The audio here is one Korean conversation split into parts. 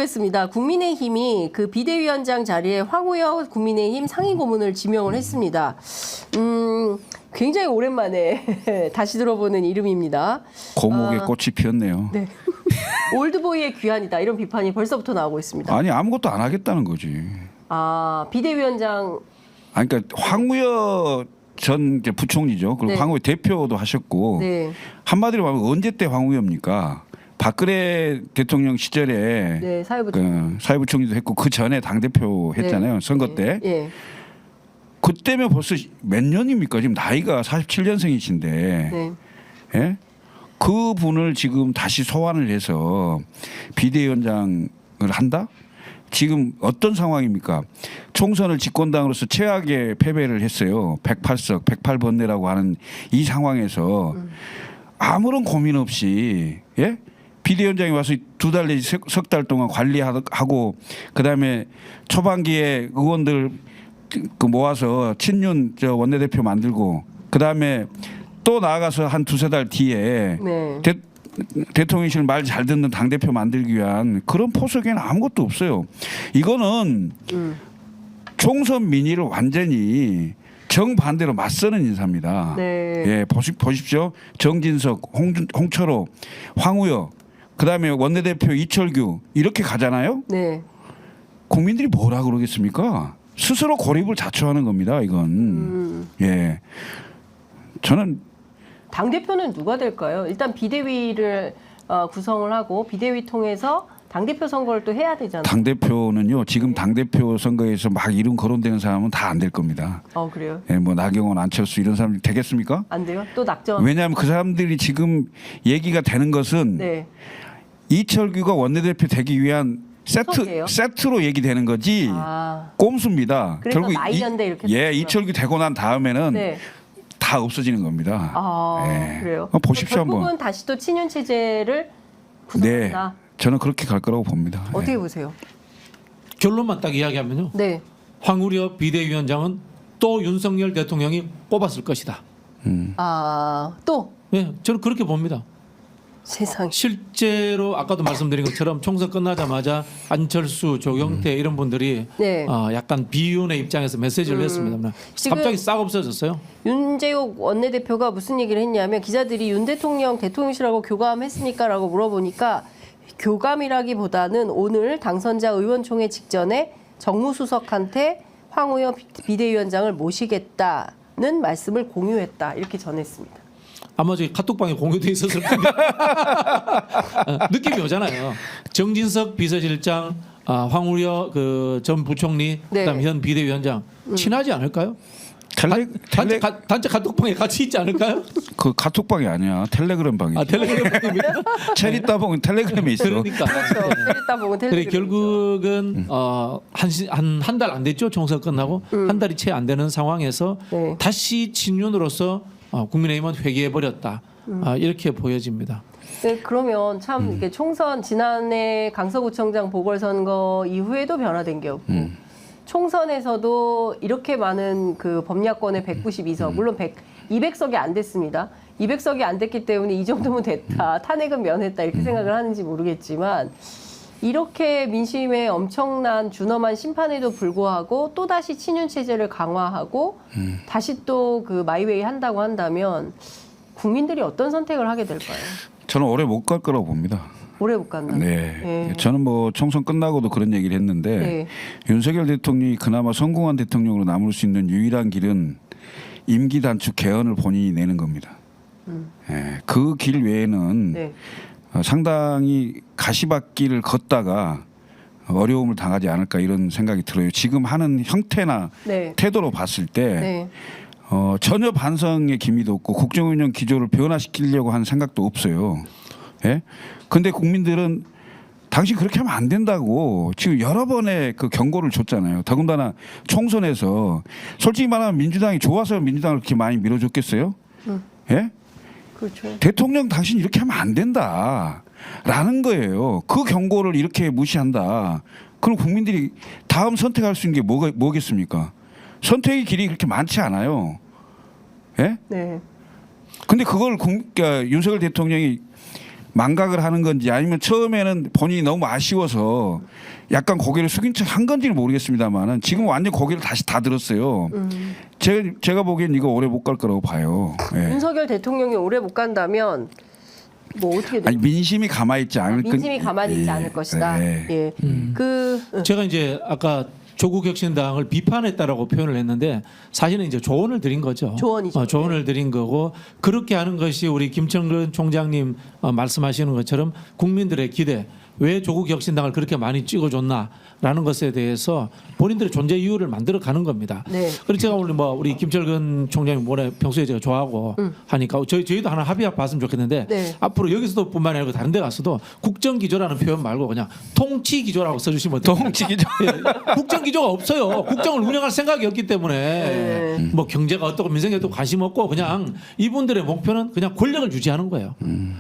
보겠습니다. 국민의힘이 그 비대위원장 자리에 황우여 국민의힘 상임고문을 지명을 했습니다. 굉장히 오랜만에 다시 들어보는 이름입니다. 고목에 꽃이 피었네요. 네. 올드보이의 귀환이다 이런 비판이 벌써부터 나오고 있습니다. 아니 아무것도 안 하겠다는 거지. 아 비대위원장. 아니 그러니까 황우여 전 이제 부총리죠. 그리고 네. 황우여 대표도 하셨고 네. 한마디로 말하면 언제 때 황우여입니까? 박근혜 대통령 시절에 네 사회부. 그 사회부총리도 했고 그 전에 당 대표 했잖아요. 네. 선거 네. 때. 예. 그때면 벌써 몇 년입니까? 지금 나이가 47년생이신데. 네. 예? 그 분을 지금 다시 소환을 해서 비대위원장을 한다? 지금 어떤 상황입니까? 총선을 집권당으로서 최악의 패배를 했어요. 108석, 108번뇌라고 하는 이 상황에서 아무런 고민 없이 예? 비대위원장이 와서 2달 내지 석 달 동안 관리하고 그다음에 초반기에 의원들 그 모아서 친윤 저 원내대표 만들고 그다음에 또 나아가서 한 2~3달 뒤에 네. 대통령실 말 잘 듣는 당대표 만들기 위한 그런 포석에는 아무것도 없어요. 이거는 총선 민의를 완전히 정반대로 맞서는 인사입니다. 네. 예, 보십시오. 정진석, 홍철호, 황우여, 그다음에 원내대표 이철규 이렇게 가잖아요. 네. 국민들이 뭐라 그러겠습니까? 스스로 고립을 자초하는 겁니다. 이건. 예. 저는 당 대표는 누가 될까요? 일단 비대위를 구성을 하고 비대위 통해서 당 대표 선거를 또 해야 되잖아요. 당대표는요. 지금 당대표 선거에서 막 이름 거론되는 사람은 다 안 될 겁니다. 그래요? 예, 뭐 나경원, 안철수 이런 사람들이 되겠습니까? 안 돼요? 또 낙전. 왜냐하면 그 사람들이 지금 얘기가 되는 것은 네. 이철규가 원내대표 되기 위한 소속이에요? 세트로 얘기되는 거지 아. 꼼수입니다. 그래서 나이연대 이렇게 예, 됐구나. 이철규 되고 난 다음에는 네. 다 없어지는 겁니다. 아, 예. 그래요. 보십시오 결국은 한번. 다시 또 친윤 체제를 네, 구성한다. 저는 그렇게 갈 거라고 봅니다. 어떻게 예. 보세요? 결론만 딱 이야기하면요. 네. 황우여 비대위원장은 또 윤석열 대통령이 뽑았을 것이다. 또 네, 저는 그렇게 봅니다. 세상. 실제로 아까도 말씀드린 것처럼 총선 끝나자마자 안철수, 조경태 이런 분들이 네. 약간 비윤의 입장에서 메시지를 냈습니다. 지금 갑자기 싹 없어졌어요. 윤재욱 원내대표가 무슨 얘기를 했냐면 기자들이 윤 대통령 대통령실하고 교감했습니까라고 물어보니까 교감이라기보다는 오늘 당선자 의원총회 직전에 정무수석한테 황우여 비대위원장을 모시겠다는 말씀을 공유했다 이렇게 전했습니다. 아마 저기 카톡방에 공유돼 있었을 겁니다. 느낌이 오잖아요. 정진석 비서실장, 황우여 그 전 부총리, 네. 그다음 현 비대위원장 친하지 않을까요? 단체 카톡방에 같이 있지 않을까요? 그 카톡방이 아니야. 텔레그램 방이지. 텔레그램입니다. 체리따봉은 텔레그램에 있어. 그러니까. 그렇죠. 때리다 보면 그래 텔레그램이죠. 결국은 한 달 안 됐죠. 총선 끝나고 한 달이 채 안 되는 상황에서 네. 다시 친윤으로서 국민의힘은 회귀해 버렸다. 이렇게 보여집니다. 네, 그러면 참 이게 총선 지난해 강서구청장 보궐선거 이후에도 변화된 게 없고 총선에서도 이렇게 많은 그 범야권의 192석 물론 200석이 안 됐습니다. 200석이 안 됐기 때문에 이 정도면 됐다. 탄핵은 면했다. 이렇게 생각을 하는지 모르겠지만 이렇게 민심에 엄청난 준엄한 심판에도 불구하고 또다시 친윤 체제를 강화하고 다시 또 그 마이웨이 한다고 한다면 국민들이 어떤 선택을 하게 될까요? 저는 오래 못 갈 거라고 봅니다. 오래 못 간다. 네. 네. 저는 뭐 총선 끝나고도 그런 얘기를 했는데 네. 윤석열 대통령이 그나마 성공한 대통령으로 남을 수 있는 유일한 길은 임기 단축 개헌을 본인이 내는 겁니다. 예, 그 길 외에는 네. 상당히 가시밭길을 걷다가 어려움을 당하지 않을까 이런 생각이 들어요. 지금 하는 형태나 네. 태도로 봤을 때 네. 전혀 반성의 기미도 없고 국정운영 기조를 변화시키려고 하는 생각도 없어요. 예? 근데 국민들은 당신 그렇게 하면 안 된다고 지금 여러 번의 그 경고를 줬잖아요. 더군다나 총선에서 솔직히 말하면 민주당이 좋아서 민주당을 그렇게 많이 밀어줬겠어요? 예? 그렇죠. 대통령 당신 이렇게 하면 안 된다라는 거예요. 그 경고를 이렇게 무시한다. 그럼 국민들이 다음 선택할 수 있는 게 뭐겠습니까? 선택의 길이 그렇게 많지 않아요. 예? 네. 근데 그걸 그러니까 윤석열 대통령이 망각을 하는 건지 아니면 처음에는 본인이 너무 아쉬워서 약간 고개를 숙인 척 한 건지는 모르겠습니다만은 지금 완전 고개를 다시 다 들었어요. 제가 보기엔 이거 오래 못 갈 거라고 봐요. 예. 윤석열 대통령이 오래 못 간다면 뭐 어떻게 돼요? 아니, 민심이 가만히 있지 않을 민심이 가만히 있지 예, 않을 것이다. 예. 예. 제가 이제 아까 조국 혁신당을 비판했다라고 표현을 했는데 사실은 이제 조언을 드린 거죠. 조언이죠. 조언을 드린 거고 그렇게 하는 것이 우리 김천근 총장님 말씀하시는 것처럼 국민들의 기대 왜 조국 혁신당을 그렇게 많이 찍어줬나라는 것에 대해서 본인들의 존재 이유를 만들어 가는 겁니다. 네. 그래서 제가 오늘 뭐 우리 김철근 총장님 원래 평소에 제가 좋아하고 하니까 저희도 하나 합의해 봤으면 좋겠는데 네. 앞으로 여기서도뿐만 아니라 다른 데 가서도 국정기조라는 표현 말고 그냥 통치기조라고 써주시면 어떨까요? 통치기조. 예, 국정기조가 없어요. 국정을 운영할 생각이 없기 때문에 네. 뭐 경제가 어떻고 민생에 또 관심 없고 그냥 이분들의 목표는 그냥 권력을 유지하는 거예요.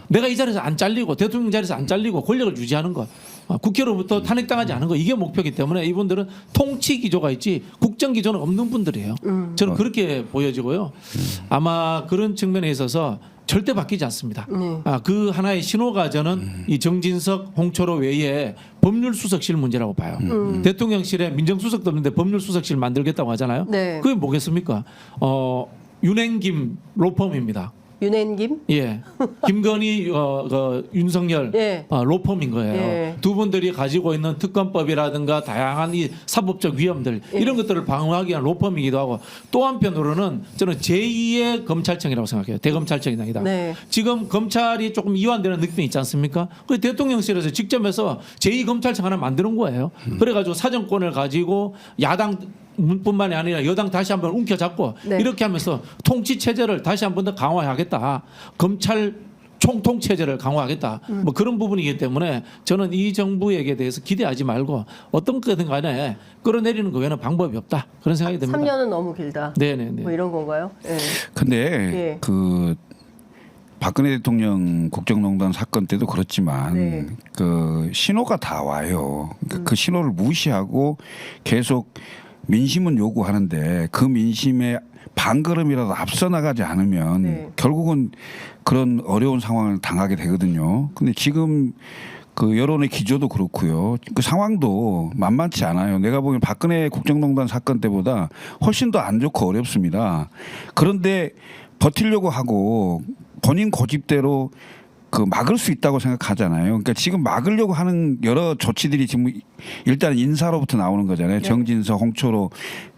내가 이 자리에서 안 잘리고 대통령 자리에서 안 잘리고 권력을 유지하는 거. 국회로부터 탄핵당하지 않은 거 이게 목표이기 때문에 이분들은 통치 기조가 있지 국정 기조는 없는 분들이에요. 저는 그렇게 보여지고요. 아마 그런 측면에 있어서 절대 바뀌지 않습니다. 그 하나의 신호가 저는 이 정진석, 홍철호 외에 법률수석실 문제라고 봐요. 대통령실에 민정수석도 없는데 법률수석실 만들겠다고 하잖아요. 네. 그게 뭐겠습니까? 윤행김 로펌입니다. 윤행김? 예, 김건희, 윤석열 예. 로펌인 거예요. 예. 두 분들이 가지고 있는 특검법이라든가 다양한 이 사법적 위험들 이런 것들을 방어하기 위한 로펌이기도 하고 또 한편으로는 저는 제2의 검찰청이라고 생각해요. 대검찰청이 아니다. 네. 지금 검찰이 조금 이완되는 느낌이 있지 않습니까? 그 대통령실에서 직접해서 제2검찰청 하나 만드는 거예요. 그래가지고 사정권을 가지고 야당 뿐만이 아니라 여당 다시 한번 움켜잡고 네. 이렇게 하면서 통치 체제를 다시 한번 더 강화하겠다. 검찰 총통 체제를 강화하겠다. 뭐 그런 부분이기 때문에 저는 이 정부에게 대해서 기대하지 말고 어떤 거든 간에 끌어내리는 거 외에는 방법이 없다. 그런 생각이 듭니다. 3년은 너무 길다. 네네네. 뭐 이런 건가요? 예. 근데 예. 그 박근혜 대통령 국정농단 사건 때도 그렇지만 네. 그 신호가 다 와요. 그 신호를 무시하고 계속 민심은 요구하는데 그 민심에 반걸음이라도 앞서 나가지 않으면 네. 결국은 그런 어려운 상황을 당하게 되거든요. 근데 지금 그 여론의 기조도 그렇고요. 그 상황도 만만치 않아요. 내가 보기엔 박근혜 국정농단 사건 때보다 훨씬 더 안 좋고 어렵습니다. 그런데 버티려고 하고 본인 고집대로 그 막을 수 있다고 생각하잖아요. 그러니까 지금 막으려고 하는 여러 조치들이 지금 일단 인사로부터 나오는 거잖아요. 네. 정진석, 홍철호,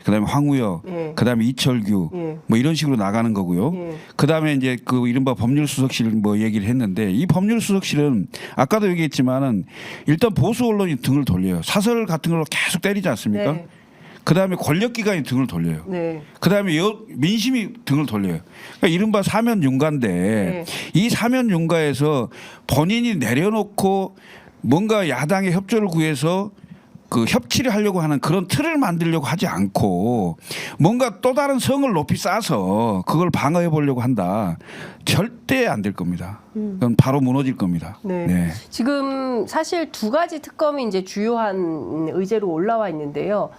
그다음에 황우여, 예. 그다음에 이철규 예. 뭐 이런 식으로 나가는 거고요. 예. 그다음에 이제 그 이른바 법률수석실 뭐 얘기를 했는데 이 법률수석실은 아까도 얘기했지만은 일단 보수 언론이 등을 돌려요. 사설 같은 걸로 계속 때리지 않습니까? 네. 그다음에 권력기관이 등을 돌려요. 네. 그다음에 민심이 등을 돌려요. 그러니까 이른바 사면융가인데 네. 이 사면융가에서 본인이 내려놓고 뭔가 야당의 협조를 구해서 그 협치를 하려고 하는 그런 틀을 만들려고 하지 않고 뭔가 또 다른 성을 높이 쌓아서 그걸 방어해 보려고 한다. 절대 안 될 겁니다. 그건 바로 무너질 겁니다. 네. 지금 사실 두 가지 특검이 이제 주요한 의제로 올라와 있는데요.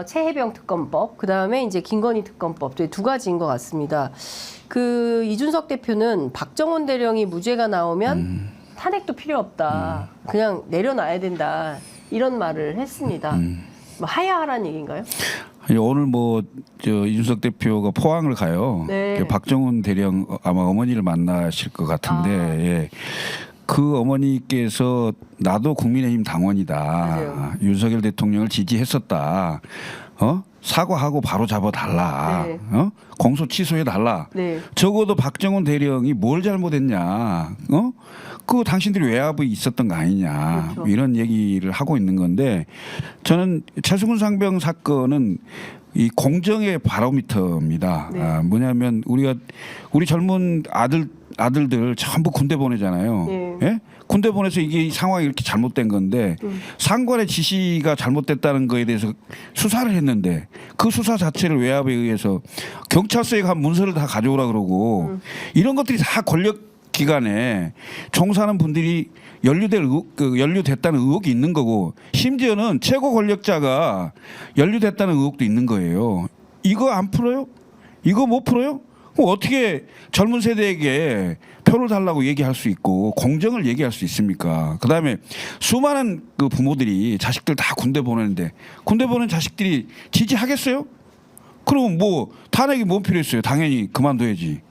최혜병 특검법, 그 다음에 이제 김건희 특검법, 두 가지인 것 같습니다. 그 이준석 대표는 박정훈 대령이 무죄가 나오면 탄핵도 필요 없다. 그냥 내려놔야 된다. 이런 말을 했습니다. 뭐 하야하라는 얘기인가요? 아니, 오늘 뭐 저 이준석 대표가 포항을 가요. 네. 박정훈 대령 아마 어머니를 만나실 것 같은데 예. 그 어머니께서 나도 국민의힘 당원이다. 맞아요. 윤석열 대통령을 지지했었다. 사과하고 바로 잡아달라. 네. 공소 취소해달라. 네. 적어도 박정훈 대령이 뭘 잘못했냐. 그 당신들이 외압이 있었던 거 아니냐. 그렇죠. 이런 얘기를 하고 있는 건데 저는 최수근 상병 사건은 이 공정의 바로미터입니다. 네. 뭐냐면 우리 젊은 아들들 전부 군대 보내잖아요. 네. 예? 군대 보내서 이게 상황이 이렇게 잘못된 건데 상관의 지시가 잘못됐다는 거에 대해서 수사를 했는데 그 수사 자체를 외압에 의해서 경찰서에 간 문서를 다 가져오라 그러고 이런 것들이 다 권력 기간에 총사하는 분들이 연루됐다는 의혹이 있는 거고 심지어는 최고 권력자가 연루됐다는 의혹도 있는 거예요. 이거 안 풀어요? 이거 못 풀어요? 그럼 어떻게 젊은 세대에게 표를 달라고 얘기할 수 있고 공정을 얘기할 수 있습니까? 그다음에 수많은 그 부모들이 자식들 다 군대 보내는데 군대 보낸 자식들이 지지하겠어요? 그럼 뭐 탄핵이 뭔 필요 있어요? 당연히 그만둬야지.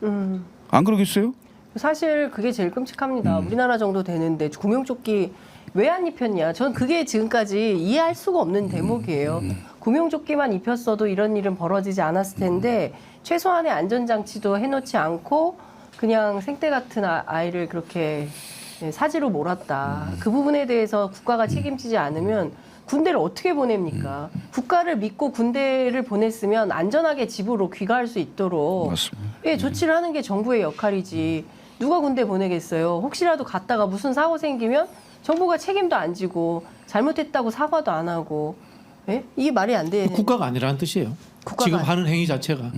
안 그러겠어요? 사실 그게 제일 끔찍합니다. 우리나라 정도 되는데 구명조끼 왜 안 입혔냐? 전 그게 지금까지 이해할 수가 없는 대목이에요. 구명조끼만 입혔어도 이런 일은 벌어지지 않았을 텐데 최소한의 안전장치도 해놓지 않고 그냥 생떼 같은 아이를 그렇게 사지로 몰았다. 그 부분에 대해서 국가가 책임지지 않으면 군대를 어떻게 보냅니까? 국가를 믿고 군대를 보냈으면 안전하게 집으로 귀가할 수 있도록 맞습니다. 예, 조치를 하는 게 정부의 역할이지. 누가 군대 보내겠어요? 혹시라도 갔다가 무슨 사고 생기면 정부가 책임도 안 지고 잘못했다고 사과도 안 하고 예? 이게 말이 안 돼. 국가가 아니라는 뜻이에요. 국가가 지금 하는 행위 자체가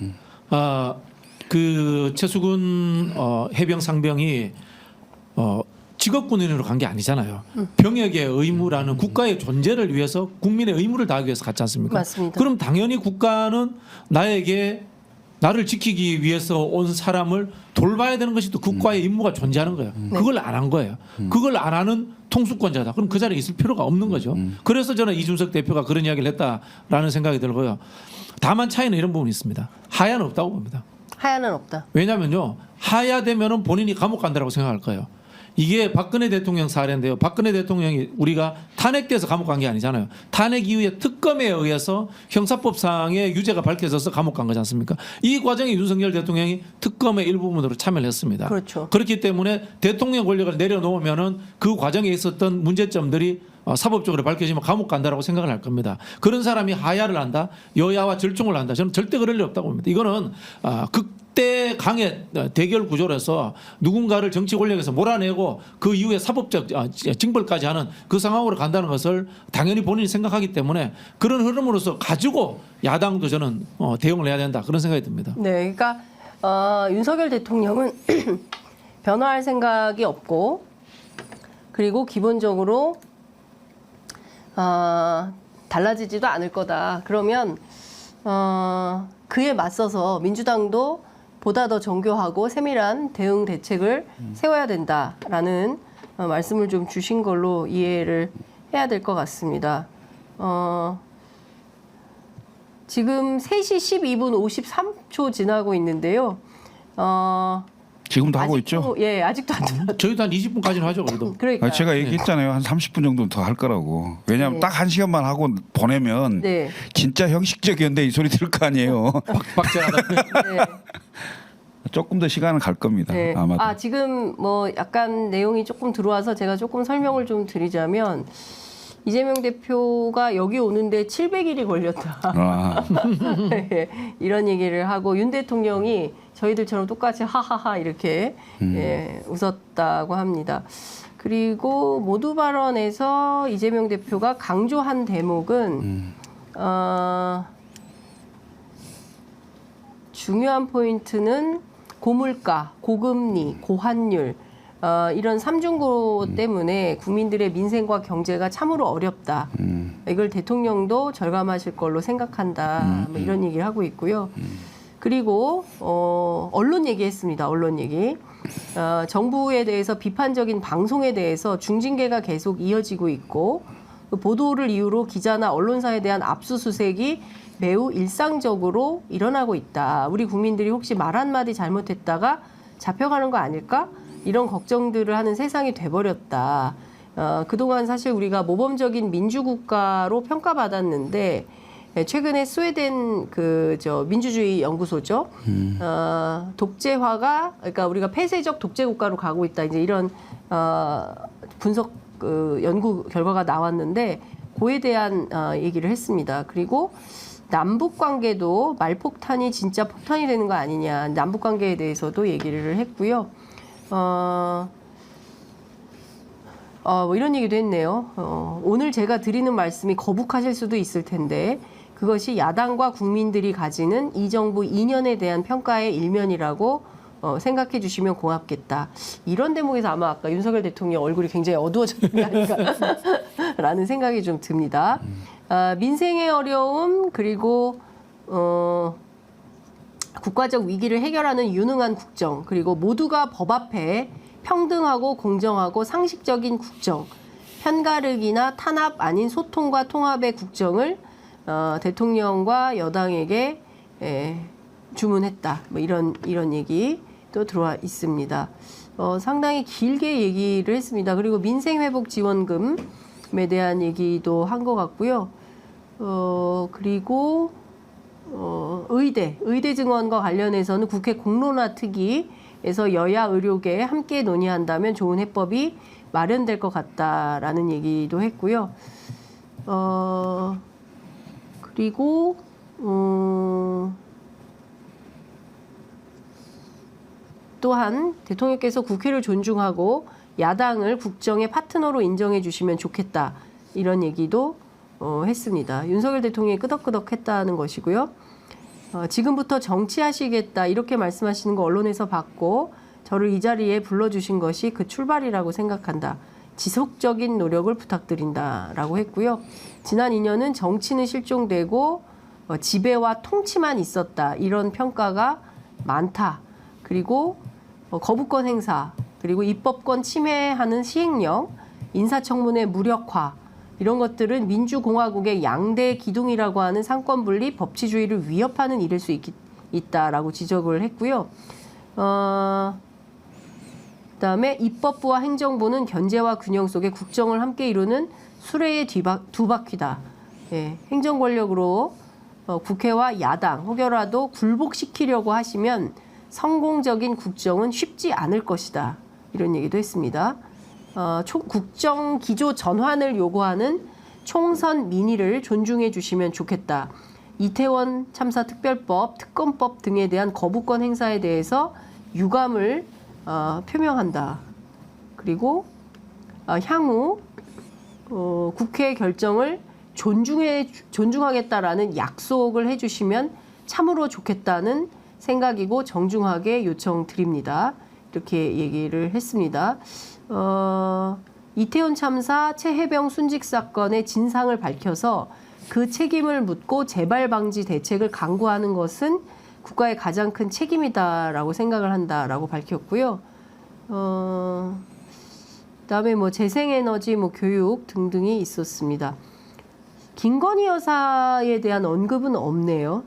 그 최수근 해병 상병이 직업군인으로 간 게 아니잖아요. 병역의 의무라는 국가의 존재를 위해서 국민의 의무를 다하기 위해서 갔지 않습니까? 맞습니다. 그럼 당연히 국가는 나를 지키기 위해서 온 사람을 돌봐야 되는 것이 또 국가의 임무가 존재하는 거예요. 그걸 안 한 거예요. 그걸 안 하는 통수권자다. 그럼 그 자리에 있을 필요가 없는 거죠. 그래서 저는 이준석 대표가 그런 이야기를 했다라는 생각이 들고요. 다만 차이는 이런 부분이 있습니다. 하야는 없다고 봅니다. 하야는 없다. 왜냐하면요. 하야 되면은 본인이 감옥 간다라고 생각할 거예요. 이게 박근혜 대통령 사례인데요. 박근혜 대통령이 우리가 탄핵돼서 감옥 간 게 아니잖아요. 탄핵 이후에 특검에 의해서 형사법상의 유죄가 밝혀져서 감옥 간 거지 않습니까? 이 과정에 윤석열 대통령이 특검의 일부분으로 참여를 했습니다. 그렇죠. 그렇기 때문에 대통령 권력을 내려놓으면은 그 과정에 있었던 문제점들이 사법적으로 밝혀지면 감옥 간다라고 생각을 할 겁니다. 그런 사람이 하야를 한다, 여야와 절충을 한다. 저는 절대 그럴 리 없다고 봅니다. 이거는 극대 강의 대결 구조로서 누군가를 정치 권력에서 몰아내고 그 이후에 사법적 징벌까지 하는 그 상황으로 간다는 것을 당연히 본인이 생각하기 때문에 그런 흐름으로서 가지고 야당도 저는 대응을 해야 된다 그런 생각이 듭니다. 네, 그러니까 윤석열 대통령은 변화할 생각이 없고 그리고 기본적으로 달라지지도 않을 거다. 그러면 그에 맞서서 민주당도 보다 더 정교하고 세밀한 대응 대책을 세워야 된다라는 말씀을 좀 주신 걸로 이해를 해야 될 것 같습니다. 지금 3시 12분 53초 지나고 있는데요. 지금도 하고 아직도, 있죠? 예, 아직도 안 들었죠. 저희도 한 20분까지는 하죠, 그래도. 그러니까 제가 얘기했잖아요. 한 30분 정도는 더 할 거라고. 왜냐하면 네. 딱 1시간만 하고 보내면 네. 진짜 형식적이었는데 이 소리 들을 거 아니에요. 박제하다. 네. 조금 더 시간은 갈 겁니다. 네. 아마도. 지금 뭐 약간 내용이 조금 들어와서 제가 조금 설명을 좀 드리자면 이재명 대표가 여기 오는데 700일이 걸렸다. 네, 이런 얘기를 하고 윤 대통령이 저희들처럼 똑같이 하하하 이렇게 예, 웃었다고 합니다. 그리고 모두 발언에서 이재명 대표가 강조한 대목은 중요한 포인트는 고물가, 고금리, 고환율 이런 삼중고 때문에 국민들의 민생과 경제가 참으로 어렵다. 이걸 대통령도 절감하실 걸로 생각한다. 뭐 이런 얘기를 하고 있고요. 그리고 언론 얘기했습니다. 언론 얘기. 정부에 대해서 비판적인 방송에 대해서 중징계가 계속 이어지고 있고 그 보도를 이유로 기자나 언론사에 대한 압수수색이 매우 일상적으로 일어나고 있다. 우리 국민들이 혹시 말 한마디 잘못했다가 잡혀가는 거 아닐까? 이런 걱정들을 하는 세상이 돼버렸다. 그동안 사실 우리가 모범적인 민주국가로 평가받았는데 최근에 스웨덴 민주주의 연구소죠. 독재화가 그러니까 우리가 폐쇄적 독재 국가로 가고 있다. 이제 이런 분석 연구 결과가 나왔는데 그에 대한 얘기를 했습니다. 그리고 남북 관계도 말폭탄이 진짜 폭탄이 되는 거 아니냐. 남북 관계에 대해서도 얘기를 했고요. 뭐 이런 얘기도 했네요. 오늘 제가 드리는 말씀이 거북하실 수도 있을 텐데 그것이 야당과 국민들이 가지는 이 정부 2년에 대한 평가의 일면이라고 생각해 주시면 고맙겠다. 이런 대목에서 아마 아까 윤석열 대통령 얼굴이 굉장히 어두워졌는 게 아닌가라는 생각이 좀 듭니다. 민생의 어려움 그리고 국가적 위기를 해결하는 유능한 국정 그리고 모두가 법 앞에 평등하고 공정하고 상식적인 국정, 편가르기나 탄압 아닌 소통과 통합의 국정을 대통령과 여당에게 주문했다. 뭐 이런 얘기 또 들어와 있습니다. 상당히 길게 얘기를 했습니다. 그리고 민생회복지원금에 대한 얘기도 한 것 같고요. 그리고 의대 증원과 관련해서는 국회 공론화 특위에서 여야 의료계 함께 논의한다면 좋은 해법이 마련될 것 같다라는 얘기도 했고요. 그리고 또한 대통령께서 국회를 존중하고 야당을 국정의 파트너로 인정해 주시면 좋겠다. 이런 얘기도 했습니다. 윤석열 대통령이 끄덕끄덕했다는 것이고요. 지금부터 정치하시겠다 이렇게 말씀하시는 거 언론에서 봤고 저를 이 자리에 불러주신 것이 그 출발이라고 생각한다. 지속적인 노력을 부탁드린다라고 했고요. 지난 2년은 정치는 실종되고 지배와 통치만 있었다. 이런 평가가 많다. 그리고 거부권 행사, 그리고 입법권 침해하는 시행령, 인사청문회 무력화 이런 것들은 민주공화국의 양대 기둥이라고 하는 상권분리 법치주의를 위협하는 일일 수 있다라고 지적을 했고요. 그다음에 입법부와 행정부는 견제와 균형 속에 국정을 함께 이루는 수레의 두 바퀴다. 예, 행정 권력으로 국회와 야당 혹여라도 굴복시키려고 하시면 성공적인 국정은 쉽지 않을 것이다. 이런 얘기도 했습니다. 국정 기조 전환을 요구하는 총선 민의를 존중해 주시면 좋겠다. 이태원 참사 특별법, 특검법 등에 대한 거부권 행사에 대해서 유감을 표명한다. 그리고 향후 국회 결정을 존중하겠다라는 약속을 해주시면 참으로 좋겠다는 생각이고 정중하게 요청드립니다. 이렇게 얘기를 했습니다. 이태원 참사 최혜병 순직 사건의 진상을 밝혀서 그 책임을 묻고 재발 방지 대책을 강구하는 것은 국가의 가장 큰 책임이다라고 생각을 한다라고 밝혔고요. 그다음에 뭐 재생에너지, 뭐 교육 등등이 있었습니다. 김건희 여사에 대한 언급은 없네요.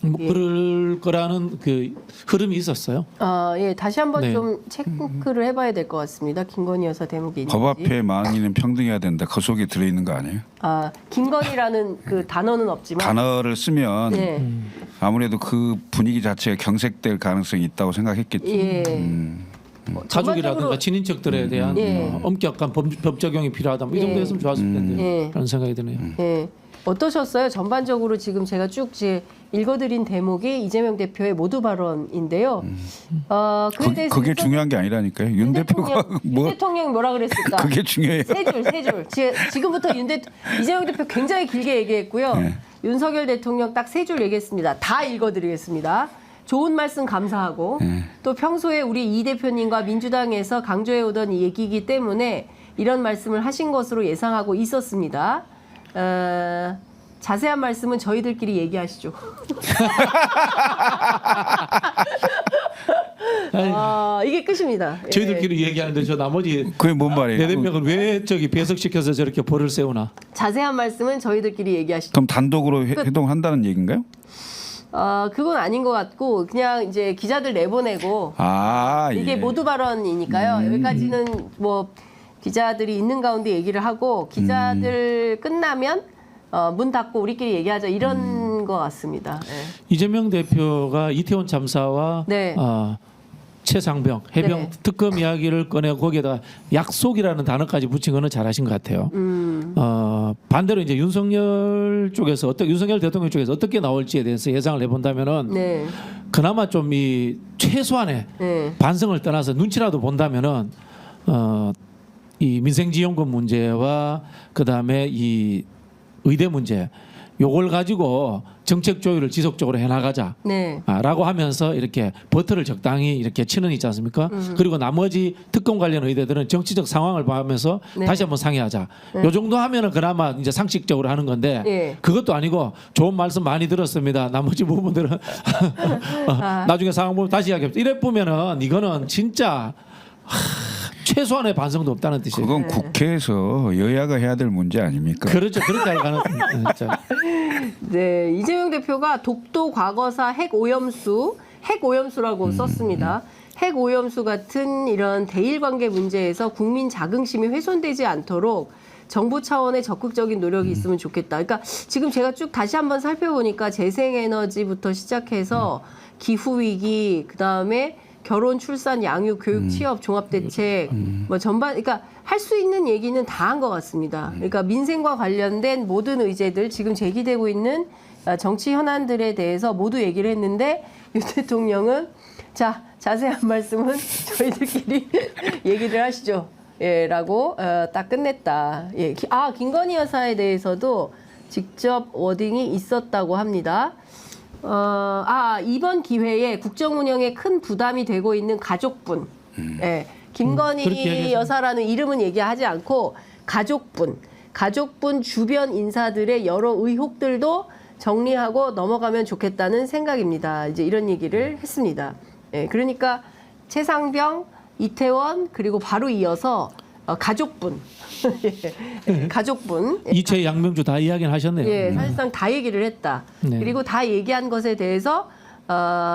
뭐 그럴 거라는 그 흐름이 있었어요. 예, 다시 한번 네. 좀 체크를 해봐야 될 것 같습니다. 김건희 여사 대목이 있는지. 법 앞에 만인은 평등해야 된다. 그 속에 들어있는 거 아니에요? 김건희라는 그 단어는 없지만. 단어를 쓰면 네. 아무래도 그 분위기 자체가 경색될 가능성이 있다고 생각했겠죠. 예. 가족이라든가 전반적으로- 친인척들에 대한 예. 엄격한 법 적용이 필요하다. 뭐 이 정도 예. 했으면 좋았을 텐데 예. 그런 생각이 드네요. 예. 어떠셨어요? 전반적으로 지금 제가 쭉 읽어드린 대목이 이재명 대표의 모두 발언인데요. 그에 대해서 그게 중요한 게 아니라니까요. 윤 대표가 윤 대통령이 뭐라 그랬을까? 그게 중요해요. 세 줄. 지금부터 이재명 대표 굉장히 길게 얘기했고요. 네. 윤석열 대통령 딱 세 줄 얘기했습니다. 다 읽어드리겠습니다. 좋은 말씀 감사하고 또 평소에 우리 이 대표님과 민주당에서 강조해오던 얘기이기 때문에 이런 말씀을 하신 것으로 예상하고 있었습니다. 자세한 말씀은 저희들끼리 얘기하시죠. 이게 끝입니다. 예. 저희들끼리 얘기하는데 저 나머지 그게 뭔 말이에요? 네댓 명을 왜 저기 배석시켜서 저렇게 벌을 세우나? 자세한 말씀은 저희들끼리 얘기하시죠. 그럼 단독으로 회동한다는 얘기인가요? 그건 아닌 것 같고 그냥 이제 기자들 내보내고 이게 예. 모두 발언이니까요. 여기까지는 뭐 기자들이 있는 가운데 얘기를 하고 기자들 끝나면 문 닫고 우리끼리 얘기하자 이런 것 같습니다. 예. 이재명 대표가 이태원 참사와 네. 최상병 해병 네. 특검 이야기를 꺼내고 거기에다 약속이라는 단어까지 붙인 거는 잘하신 것 같아요. 반대로 이제 윤석열 대통령 쪽에서 어떻게 나올지에 대해서 예상을 해본다면은 네. 그나마 좀 이 최소한의 네. 반성을 떠나서 눈치라도 본다면은 이 민생지원금 문제와 그 다음에 이 의대 문제 요걸 가지고 정책 조율을 지속적으로 해나가자. 네. 라고 하면서 이렇게 버터를 적당히 이렇게 치는 있지 않습니까? 그리고 나머지 특검 관련 의대들은 정치적 상황을 봐면서 네. 다시 한번 상의하자. 요 정도 하면은 그나마 이제 상식적으로 하는 건데 네. 그것도 아니고 좋은 말씀 많이 들었습니다. 나머지 부분들은 나중에 상황 보면 다시 이야기합니다. 이래 보면은 이거는 진짜 최소한의 반성도 없다는 뜻이에요. 그건 국회에서 여야가 해야 될 문제 아닙니까? 그렇죠. 그렇게 할 가능성이 있죠. 네, 이재명 대표가 독도 과거사 핵오염수라고 썼습니다. 핵오염수 같은 이런 대일 관계 문제에서 국민 자긍심이 훼손되지 않도록 정부 차원의 적극적인 노력이 있으면 좋겠다. 그러니까 지금 제가 쭉 다시 한번 살펴보니까 재생에너지부터 시작해서 기후위기, 그다음에 결혼, 출산, 양육, 교육, 취업, 종합대책 뭐 전반 그러니까 할 수 있는 얘기는 다 한 것 같습니다. 그러니까 민생과 관련된 모든 의제들 지금 제기되고 있는 정치 현안들에 대해서 모두 얘기를 했는데 윤 대통령은 자 자세한 말씀은 저희들끼리 얘기를 하시죠. 예라고 딱 끝냈다. 예, 김건희 여사에 대해서도 직접 워딩이 있었다고 합니다. 이번 기회에 국정 운영에 큰 부담이 되고 있는 가족분, 예, 김건희 여사라는 이름은 얘기하지 않고 가족분 주변 인사들의 여러 의혹들도 정리하고 넘어가면 좋겠다는 생각입니다. 이제 이런 얘기를 했습니다. 예, 그러니까 최상병, 이태원 그리고 바로 이어서 가족분, 예, 가족분. 이채 양명주 다 이야기는 하셨네요. 예, 사실상 다 얘기를 했다. 네. 그리고 다 얘기한 것에 대해서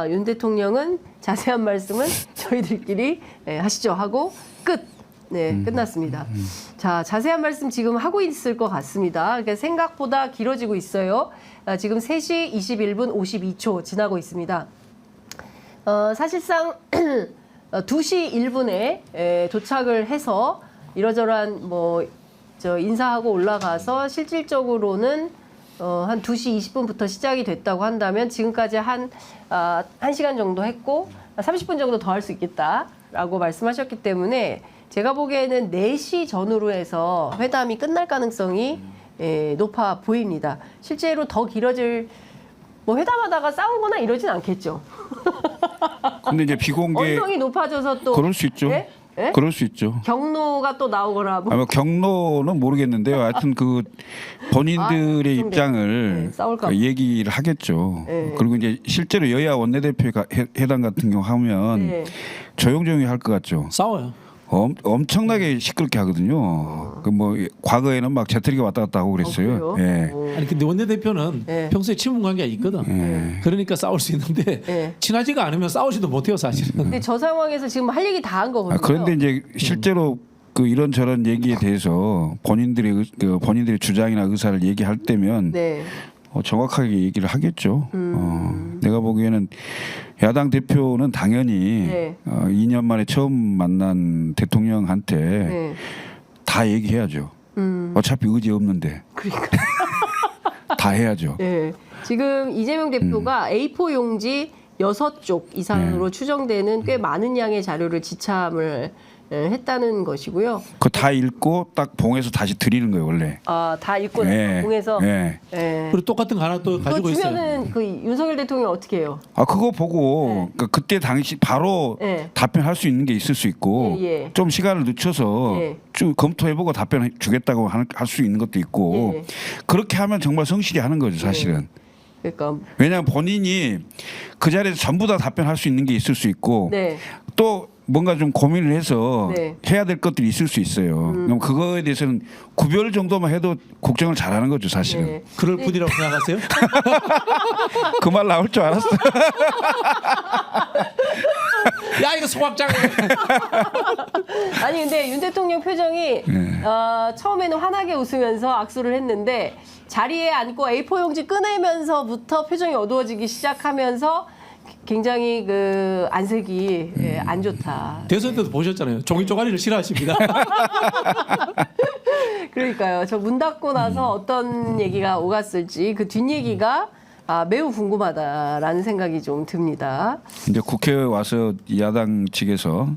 윤 대통령은 자세한 말씀은 저희들끼리 하시죠 하고 끝. 네, 끝났습니다. 자, 자세한 말씀 지금 하고 있을 것 같습니다. 그러니까 생각보다 길어지고 있어요. 지금 3시 21분 52초 지나고 있습니다. 사실상 2시 1분에 도착을 해서 이러저러한 인사하고 올라가서 실질적으로는 한 2시 20분부터 시작이 됐다고 한다면 지금까지 한 1시간 정도 했고 30분 정도 더 할 수 있겠다라고 말씀하셨기 때문에 제가 보기에는 4시 전후로 해서 회담이 끝날 가능성이 높아 보입니다. 실제로 더 길어질 회담하다가 싸우거나 이러진 않겠죠. 근데 이제 비공개 언성이 높아져서 또 그럴 수 있죠. 예? 예? 그럴 수 있죠. 경로가 또 나오거나 경로는 모르겠는데요. 하여튼 그 본인들의 입장을 네, 싸울까 봐. 얘기를 하겠죠. 네. 그리고 이제 실제로 여야 원내대표 회담 같은 경우 하면 네. 조용조용히 할 것 같죠. 싸워요. 엄청나게 시끄럽게 하거든요. 그 과거에는 막 재떨이가 왔다 갔다 하고 그랬어요. 그래요? 예. 오. 아니 근데 원내대표는 네. 평소에 친분 관계가 있거든. 그러니까 싸울 수 있는데 네. 친하지가 않으면 싸우지도 못해요 사실은. 근데 저 상황에서 지금 할 얘기 다 한 거거든요. 그런데 이제 실제로 그 이런저런 얘기에 대해서 본인들의 주장이나 의사를 얘기할 때면 네. 정확하게 얘기를 하겠죠. 내가 보기에는 야당 대표는 당연히 네. 2년 만에 처음 만난 대통령한테 네. 다 얘기해야죠. 어차피 의지 없는데 그러니까. 다 해야죠. 네. 지금 이재명 대표가 A4 용지 6쪽 이상으로 추정되는 꽤 많은 양의 자료를 지참을 했다는 것이고요. 그거 다 읽고 딱 봉해서 다시 드리는 거예요 원래. 다 읽고 예. 공에서. 예. 그리고 똑같은 거 하나 또 그거 가지고 있어요. 주면은 그 윤석열 대통령 어떻게 해요? 그거 보고 그때 당시 바로 네. 답변할 수 있는 게 있을 수 있고 예, 예. 좀 시간을 늦춰서 예. 쭉 검토해보고 답변 주겠다고 할 수 있는 것도 있고 예. 그렇게 하면 정말 성실히 하는 거죠 사실은. 그러니까 왜냐하면 본인이 그 자리에서 전부 다 답변할 수 있는 게 있을 수 있고 네. 또 뭔가 좀 고민을 해서 네. 해야 될 것들이 있을 수 있어요. 그럼 그거에 대해서는 구별 정도만 해도 국정을 잘하는 거죠 사실은. 네. 그럴 뿐이라고 생각하세요? 그 말 나올 줄 알았어. 야 이거 소각장. 아니 근데 윤 대통령 표정이 처음에는 환하게 웃으면서 악수를 했는데 자리에 앉고 A4 용지 꺼내면서부터 표정이 어두워지기 시작하면서 굉장히 그 안색이 안 좋다. 대선 때도 보셨잖아요. 종이 쪼가리를 싫어하십니다. 그러니까요. 저 문 닫고 나서 어떤 얘기가 오갔을지 그 뒷얘기가 매우 궁금하다라는 생각이 좀 듭니다. 이제 국회에 와서 야당 측에서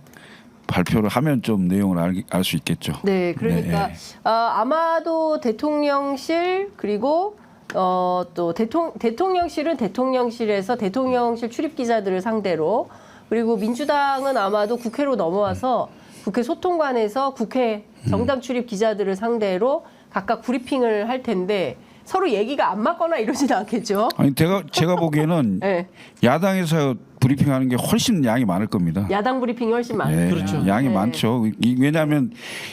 발표를 하면 좀 내용을 알 수 있겠죠. 네, 그러니까 네. 아마도 대통령실 그리고 또 대통령실은 대통령실에서 대통령실 출입 기자들을 상대로 그리고 민주당은 아마도 국회로 넘어와서 국회 소통관에서 국회 정당 출입 기자들을 상대로 각각 브리핑을 할 텐데 서로 얘기가 안 맞거나 이러지는 않겠죠. 아니 제가 보기에는 네. 야당에서 브리핑하는 게 훨씬 양이 많을 겁니다. 야당 브리핑이 훨씬 많아요. 예, 그렇죠. 양이 네. 많죠. 왜냐하면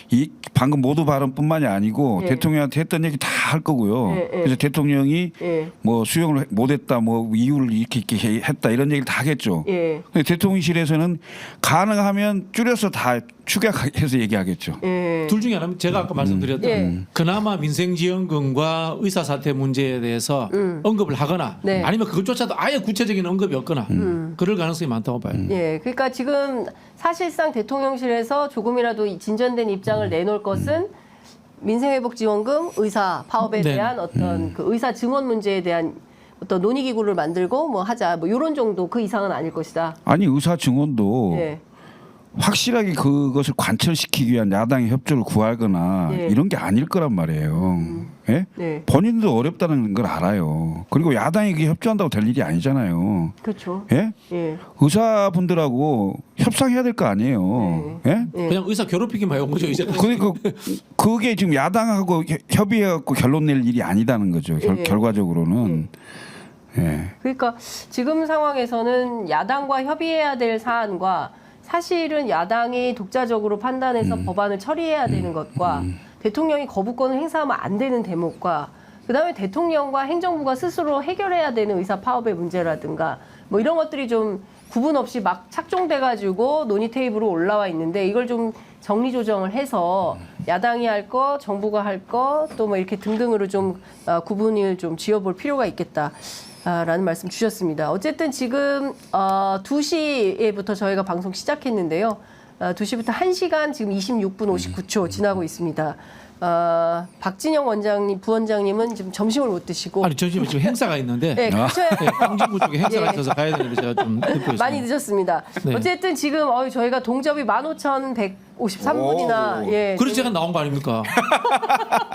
이 방금 모두 발언뿐만이 아니고 예. 대통령한테 했던 얘기 다 할 거고요. 예, 예. 그래서 대통령이 예. 뭐 수용을 못했다, 뭐 이유를 이렇게 했다 이런 얘기를 다 하겠죠. 예. 근데 대통령실에서는 가능하면 줄여서 다 축약해서 얘기하겠죠. 예. 둘 중에 하나는 제가 아까 말씀드렸던 예. 그나마 민생지원금과 의사사퇴 문제에 대해서 언급을 하거나 네. 아니면 그것조차도 아예 구체적인 언급이 없거나 그럴 가능성이 많다고 봐요. 예, 그러니까 지금 사실상 대통령실에서 조금이라도 이 진전된 입장을 내놓을 것은 민생회복지원금, 의사 파업에 네. 대한 어떤 그 의사 증원 문제에 대한 어떤 논의기구를 만들고 뭐 하자 뭐 이런 정도 그 이상은 아닐 것이다. 아니 의사 증언도 예, 확실하게 그것을 관철시키기 위한 야당의 협조를 구하거나 예. 이런 게 아닐 거란 말이에요. 예? 네, 본인도 어렵다는 걸 알아요. 그리고 야당이 그게 협조한다고 될 일이 아니잖아요. 그렇죠. 예? 예, 의사분들하고 협상해야 될 거 아니에요. 예? 예. 그냥 의사 괴롭히기만 해온 거죠 이제. 그게 지금 야당하고 협의해갖고 결론 낼 일이 아니다는 거죠. 예. 결과적으로는. 예. 그러니까 지금 상황에서는 야당과 협의해야 될 사안과 사실은 야당이 독자적으로 판단해서 법안을 처리해야 되는 것과 대통령이 거부권을 행사하면 안 되는 대목과 그다음에 대통령과 행정부가 스스로 해결해야 되는 의사 파업의 문제라든가 뭐 이런 것들이 좀 구분 없이 막 착종돼 가지고 논의 테이블로 올라와 있는데 이걸 좀 정리 조정을 해서 야당이 할 거, 정부가 할 거 또 뭐 이렇게 등등으로 좀 구분을 좀 지어볼 필요가 있겠다. 라는 말씀 주셨습니다. 어쨌든 지금 2시에부터 저희가 방송 시작했는데요. 2시부터 1시간 지금 26분 59초 지나고 있습니다. 박진영 원장님, 부원장님은 지금 점심을 못 드시고 아니 점심에 지금 행사가 있는데 네, 가셔야 네, 광진구 쪽에 행사가 예. 있어서 가야 되는데 제가 좀 듣고 있습니다. 많이 늦었습니다. 네. 어쨌든 지금 저희가 동접이 15,153분이나 예. 그래서 제가 나온 거 아닙니까?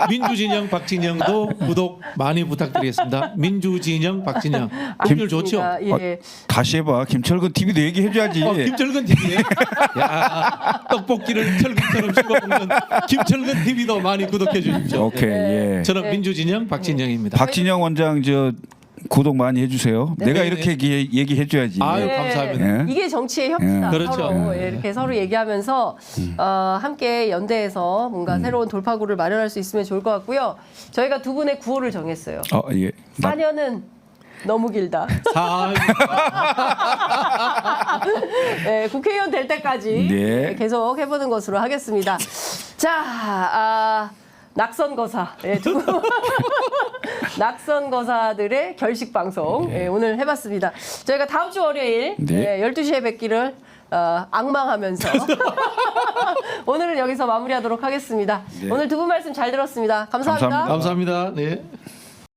민주진영 박진영도 구독 많이 부탁드리겠습니다. 민주진영 박진영 오늘 좋죠? 예. 다시 해봐. 김철근 TV도 얘기해줘야지. 김철근 TV에 떡볶이를 철근처럼 씹어먹는 김철근 TV도 많이 구독해 주십시오. 오케이. 예. 저는 민주진영 박진영입니다. 박진영 원장 저 구독 많이 해주세요. 내가 네, 이렇게 얘기해줘야지. 아유, 네. 감사합니다. 예. 이게 정치의 협치다. 그렇죠. 서로 이렇게 서로 얘기하면서 함께 연대해서 뭔가 새로운 돌파구를 마련할 수 있으면 좋을 것 같고요. 저희가 두 분의 구호를 정했어요. 예. 4년은 너무 길다. 네, 국회의원 될 때까지 네. 계속 해보는 것으로 하겠습니다. 자, 낙선거사. 네, 두 분. 낙선거사들의 결식 방송 오늘 해봤습니다. 저희가 다음 주 월요일 네. 12시에 뵙기를 악망하면서 오늘은 여기서 마무리하도록 하겠습니다. 네. 오늘 두 분 말씀 잘 들었습니다. 감사합니다. 감사합니다. 감사합니다. 네.